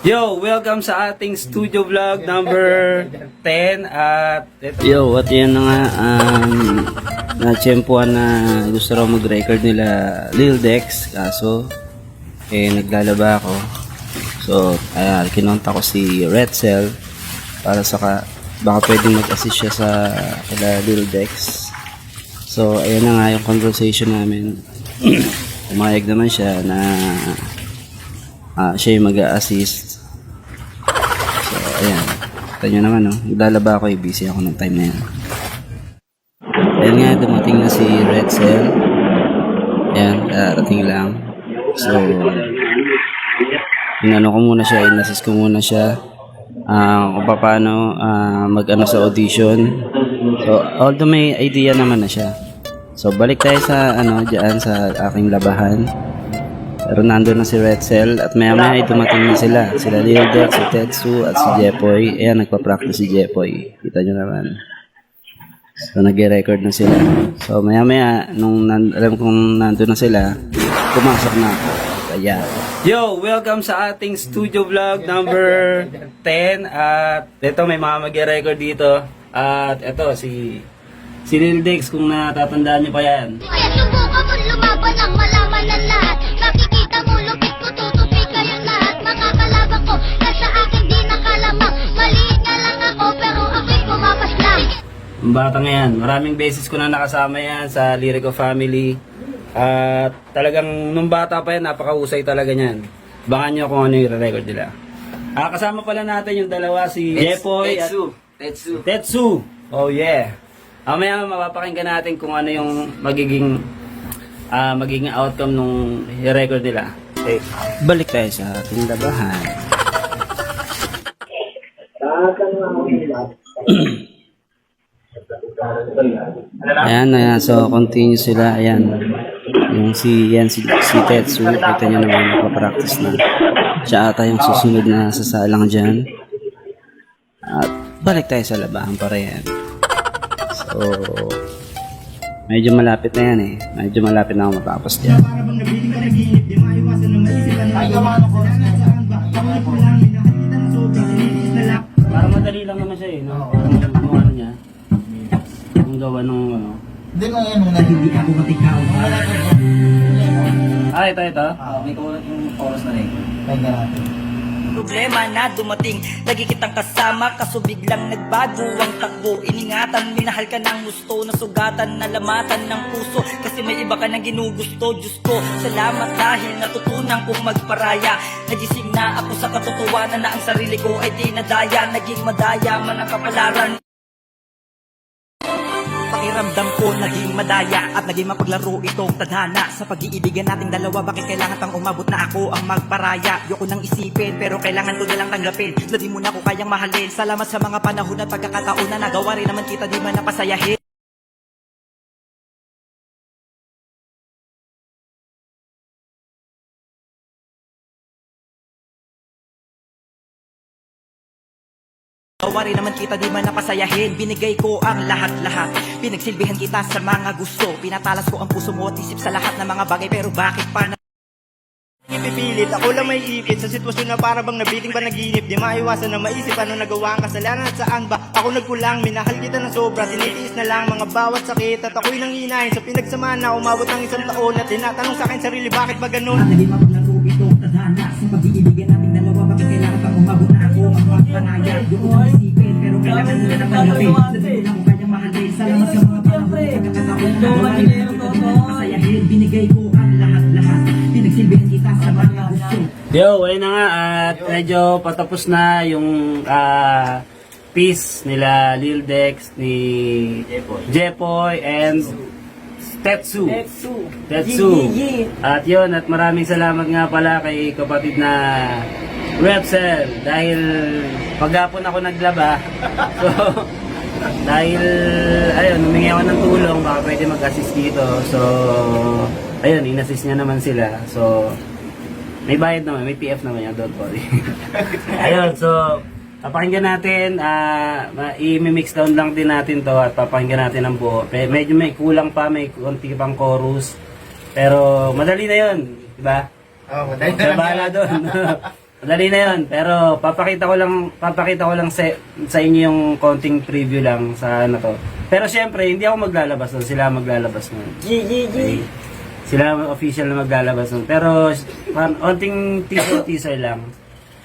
Yo, welcome sa ating studio vlog number 10 at yo, at yan na nga na-tsempuan na gusto raw mag-record nila Lil Dex, kaso naglalaba ako. So kinonta ko si Red Cell para baka pwedeng mag-assist siya sa kila Lil Dex. So ayan na nga yung conversation namin. Umayag naman siya na siya yung mag-a-assist. So, ayan. Kita nyo naman, no? Naglalaba ako, busy ako ng time na yan. Ayan nga, dumating na si Red Cell. Ayan, darating lang. So, inano ko muna siya, in-assist ko muna siya kung paano mag-ano sa audition. So, although may idea naman na siya. So, balik tayo sa, dyan sa aking labahan. Pero nandun na si Red Cell at maya-maya ay dumating na sila. Sila Lil Dex, si Tetsu at si Jepoy. Ayan, nagpa-practice si Jepoy. Kita nyo naman. So, nag-record na sila. So, maya-maya, nung alam kong nandun na sila, pumasok na ako. Kaya. Yo, welcome sa ating studio vlog number 10. At ito, may mga mag-record dito. At ito, si Lil Dex, kung natatandaan nyo pa yan. Kaya subukan mo lumaban ang malaman ng lahat. Makikita mo lupit ko, tutupi kayo lahat. Makakalaban ko, nasa akin di nakalamang. Maliit nga lang ako, pero ako'y kumapas lang. Ang bata ngayon, maraming beses ko na nakasama yan sa Lyrico Family. At talagang nung bata pa yan, napakahusay talaga niyan. Baka nyo kung ano yung record nila. Kasama pala natin yung dalawa, si Jepoy at Tetsu. Oh yeah. Mamaya mapapakinggan natin kung ano yung magiging outcome nung record nila. Okay. Balik tayo sa ating labahan. Ayan, so continue sila. Ayan. Yung si Tetsu, kita nyo naman magpa-practice na. Siya ata yung susunod na sasalang dyan. At balik tayo sa labahan para yan. So, medyo malapit na yan eh. Medyo malapit na ako matapos dyan. Para madali lang naman siya eh. No? Yung ano niya. Yung gawa ng ano. Hindi mo yan, nung hindi ako matikaw. Ito. May kulang yung oras na rin. May natin. Problema na dumating, lagi kitang kasama, kaso biglang nagbago ang takbo. Iningatan, minahal ka ng gusto, nasugatan, nalamatan ng puso, kasi may iba ka nang ginugusto. Diyos ko, salamat dahil natutunan kong magparaya. Nagising na ako sa katotohanan na ang sarili ko ay dinadaya. Naging madaya man ang kapalaran. Pakiramdam ko naging madaya at naging mapaglaro itong tadhana. Sa pag-iibigan nating dalawa, bakit kailangan pang umabot na ako ang magparaya? Yoko nang isipin, pero kailangan ko nalang tanggapin na di mo na ako kayang mahalin. Salamat sa mga panahon at pagkakataon na nagawa rin naman kita, di man napasayahin. Gawa rin naman kita, di man napasayahin. Binigay ko ang lahat-lahat, pinagsilbihan kita sa mga gusto. Pinatalas ko ang puso mo at isip sa lahat ng mga bagay, pero bakit pa na Ipipilit, ako lang may ipit sa sitwasyon na para bang nabiting panaginip. Di maiwasan na maisip ano nagawa ang kasalanan at saan ba ako nagkulang. Minahal kita ng sobra, tinitiis na lang mga bawat sakit. At ako'y nanginahin sa pinagsamahan na umabot ng 1 taon. At tinatanong sa akin sarili, bakit ba ganun? naging mapaglaro itong tadhana. Sa pag-iibigan nating dalawa, bakit kailangan pang umabot na ako ang magpanaya? Yoko nang isipin, pero kailangan ko na natanggapin na di mo na ako kayang mahalin. Salamat sa mga panahon at pagkakataon na nagawa rin naman kita, di man napasayahin. Binigay ko ang lahat-lahat, pinagsilbihan kita sa mga gusto. Yo, ayun na nga at medyo patapos na yung piece nila Lil Dex, ni Jepoy and Tetsu. At yun, at maraming salamat nga pala kay kapatid na Red Cell dahil paghapon ako naglaba. So, dahil ayun, humingi ako ng tulong, baka pwede mag-assist dito. So, ayun, in-assist niya naman sila. So, may bayad naman, may PF naman yan, don't worry. Ayun, so, papakinggan natin, i-mix down lang din natin to at papakinggan natin ang buo. Medyo may kulang pa, may konti pang chorus. Pero madali na yun, di ba? Oo, madali na Siya lang bahala yan. doon. Madali na yun, pero papakita ko lang sa inyo yung konting preview lang sa ano to. Pero syempre, hindi ako maglalabas nun, sila maglalabas nun. Okay. Sila official na maglalabas nun. Pero, konting teaser lang.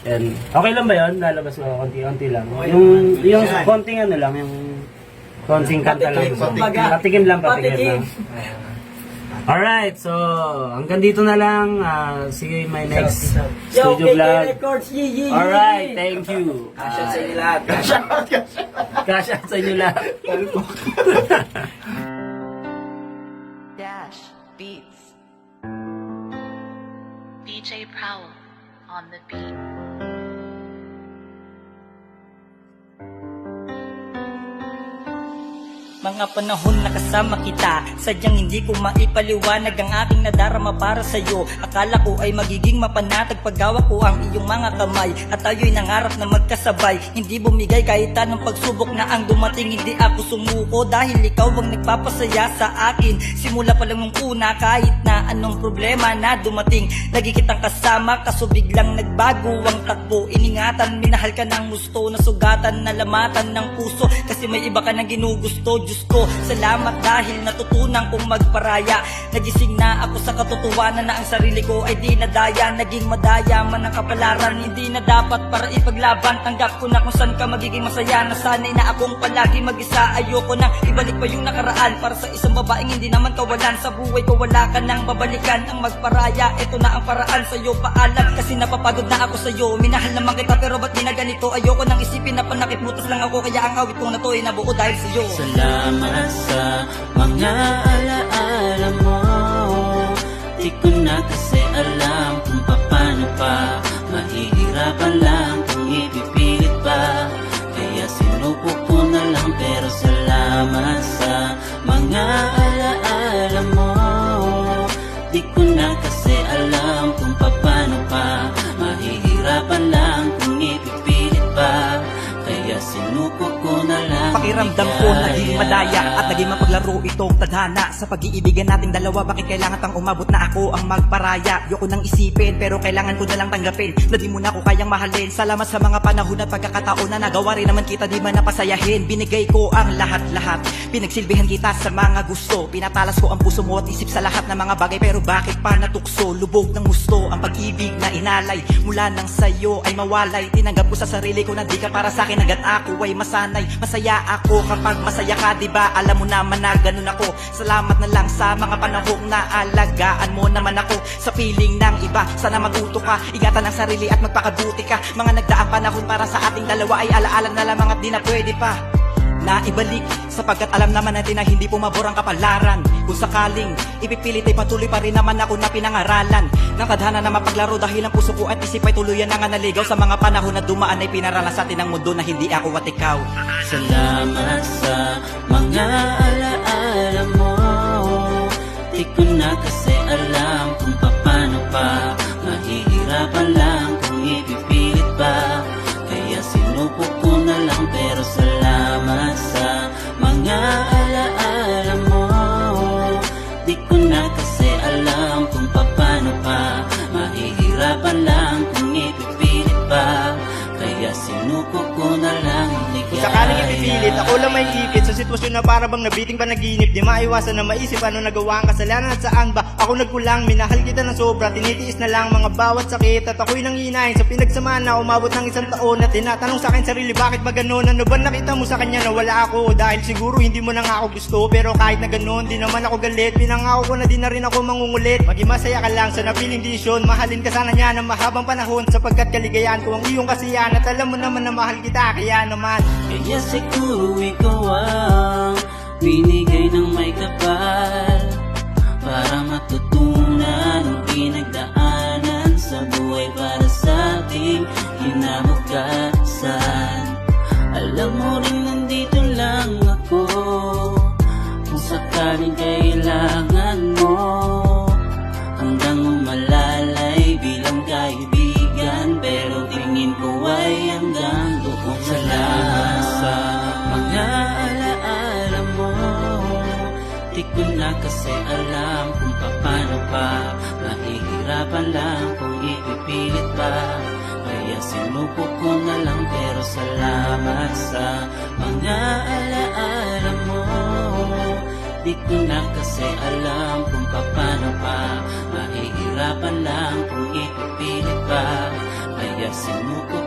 Yan. Okay lang ba yun? Lalabas mo, konti lang. Yung konting ano lang, yung konting kanta lang. Patikim lang. Alright, so hanggang dito na lang. See you in my next studio vlog. Alright, thank you. Cash out sa inyo lahat. Cash out sa inyo lahat. Dash Beats. DJ Prowl on the beat. Mga panahon na kasama kita, sadyang hindi ko maipaliwanag ang aking nadarama para sa'yo. Akala ko ay magiging mapanatag paggawa ko ang iyong mga kamay, at tayo'y nangarap na magkasabay. Hindi bumigay kahit anong pagsubok na ang dumating, hindi ako sumuko dahil ikaw ang nagpapasaya sa akin. Simula pa lang nung una, kahit na anong problema na dumating, lagi kitang kasama, kaso biglang nagbago ang takbo. Iningatan, minahal ka ng gusto, nasugatan, nalamatan ng puso, kasi may iba ka nang ginugusto. Diyos ko, salamat dahil natutunan kong magparaya. Nagising na ako sa katotohanan na ang sarili ko ay di nadaya. Naging madaya man ang kapalaran, hindi na dapat para ipaglaban. Tanggap ko na kung saan ka magiging masaya. Nasanay na akong palagi mag-isa, ayoko na ibalik pa yung nakaraan. Para sa isang babaeng hindi naman kawalan, sa buhay ko wala ka nang babalikan. Ang magparaya, ito na ang paraan sa'yo, paalam. Kasi napapagod na ako sa'yo, minahal naman kita pero ba't di na ganito? Ayoko nang isipin na panakitmutas lang ako, kaya ang awit kong na to ay nabuo dahil sa'yo. Salamat sa mga alaala mo. Di ko na kasi alam kung paano pa. Mahihirapan lang kung ipipilit pa. Kaya sinuko ko na lang, pero salamat sa mga alaala mo. Di ko na kasi alam kung paano pa. Mahihirapan lang kung ipipilit pa. Kaya sinuko ko na lang. Pakiramdam ko naging madaya at naging mapaglaro itong tadhana. Sa pag-iibigan nating dalawa, bakit kailangan pang umabot na ako ang magparaya? Yoko nang isipin, pero kailangan ko na lang tanggapin na di mo na ako kayang mahalin. Salamat sa mga panahon at pagkakataon na nagawa rin naman kita, di man napasayahin. Binigay ko ang lahat-lahat, pinagsilbihan kita sa mga gusto. Pinatalas ko ang puso mo at isip sa lahat ng mga bagay, pero bakit pa natukso? Lubog ng gusto ang pag-ibig na inalay. Mula nang sa'yo ay mawalay, tinanggap ko sa sarili ko na di ka para sa'kin. Hanggat ako ay masanay, masaya ako kapag masaya ka, diba? Alam mo naman na ganun ako. Salamat na lang sa mga panahong naalagaan mo naman ako. Sa piling ng iba, sana matuto ka, ingatan ang sarili at magpakabuti ka. Mga nagdaang panahon para sa ating dalawa ay alaala na lamang at di na pwede pa na ibalik, sapagkat alam naman natin na hindi pumabor ang kapalaran. Kung sakaling ipipilit ay patuloy pa rin naman ako na pinangaralan ng tadhana na mapaglaro, dahil ang puso ko at isip ay tuluyan na nga naligaw. Sa mga panahon na dumaan ay pinaralan sa atin ng mundo na hindi ako at ikaw. Salamat sa mga alaala mo. Di ko na kasi alam kung paano pa. Mahihirapan lang kung ipipilit pa. Kaya sinuko ko na lang, pero salamat sa mga alaala mo. Di ko na kasi alam kung paano pa. Mahihirapan lang kung ipipilit pa. Kaya sinuko ko na lang, di Kung sakaling ipipilit, ako lang may ipit sa sitwasyon na para bang nabiting panaginip. Di maiwasan na maisip ano nagawa ang kasalanan at saan ba ako nagkulang. Minahal kita ng sobra, tinitiis na lang mga bawat sakit. At ako'y nanghihinayang sa pinagsamaan na umabot ng 1 taon. At tinatanong sa akin sarili, bakit ba ganun? Ano ba nakita mo sa kanya na wala ako? Dahil siguro hindi mo na nga ako gusto, pero kahit na ganun, di naman ako galit. Pinangako ko na di na rin ako mangungulit. Maging masaya ka lang sa napiling desisyon. Mahalin ka sana niya ng mahabang panahon, sapagkat kaligayahan ko ang iyong kasiyahan. At alam mo naman na mahal kita, kaya naman kaya siguro ikaw ang binigay ng may kapal, para matutunan ang pinagdaanan sa buhay para sa ating kinabukasan. Alam mo rin nandito lang ako kung sakaling kailangan mo, hanggang umalalay bilang kaibigan, pero tingin ko ay hanggang doon. Salamat sa mga alaala mo. Di ko na kasi alam kung paano pa. Mahihirapan lang kung ipipilit pa. Kaya sinuko ko na lang, pero salamat sa mga alaala mo. Di ko na kasi alam kung paano pa, mahihirapan lang kung ipipilit pa. Kaya sinuko